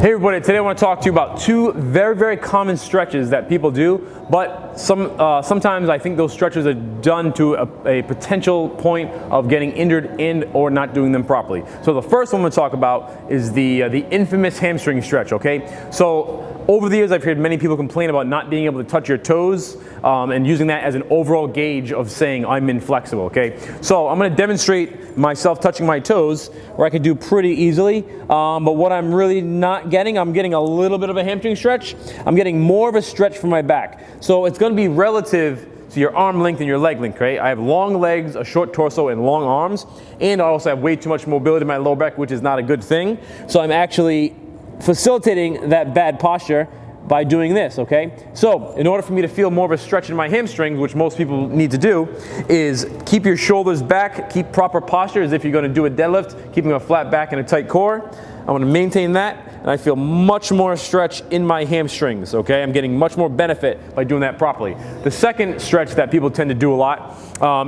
Hey everybody, today I want to talk to you about two very common stretches that people do, but sometimes I think those stretches are done to a potential point of getting injured and or not doing them properly. So the first one I'm going to talk about is the infamous hamstring stretch, okay? So over the years I've heard many people complain about not being able to touch your toes and using that as an overall gauge of saying I'm inflexible, okay? So I'm going to demonstrate myself touching my toes where I can do pretty easily, but what I'm really not getting, I'm getting a little bit of a hamstring stretch. I'm getting more of a stretch from my back. So it's going to be relative to your arm length and your leg length, right? I have long legs, a short torso, and long arms, and I also have way too much mobility in my lower back, which is not a good thing. So I'm actually facilitating that bad posture by doing this, okay? So in order for me to feel more of a stretch in my hamstrings, which most people need to do, is keep your shoulders back, keep proper posture as if you're gonna do a deadlift, keeping a flat back and a tight core. I'm gonna maintain that, and I feel much more stretch in my hamstrings, okay? I'm getting much more benefit by doing that properly. The second stretch that people tend to do a lot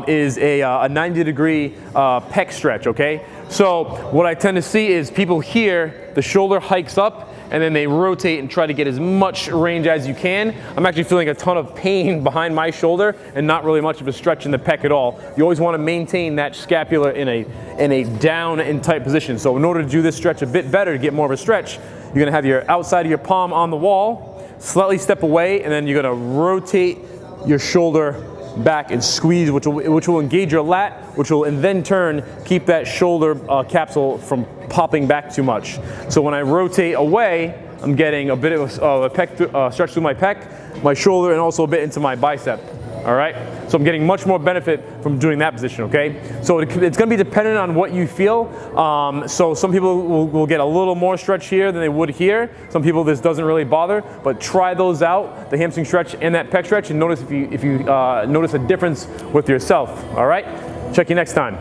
is a 90-degree pec stretch, okay? So what I tend to see is people here, the shoulder hikes up, and then they rotate and try to get as much range as you can. I'm actually feeling a ton of pain behind my shoulder and not really much of a stretch in the pec at all. You always want to maintain that scapula in a down and tight position. So in order to do this stretch a bit better, to get more of a stretch, you're going to have your outside of your palm on the wall, slightly step away, and then you're going to rotate your shoulder back and squeeze, which will engage your lat, which will in then turn keep that shoulder capsule from popping back too much. So when I rotate away, I'm getting a bit of a pec stretch through my pec, my shoulder, and also a bit into my bicep. All right, so I'm getting much more benefit from doing that position, okay? So it's gonna be dependent on what you feel. So some people will get a little more stretch here than they would here. Some people this doesn't really bother, but try those out, the hamstring stretch and that pec stretch, and notice if you notice a difference with yourself, all right? Check you next time.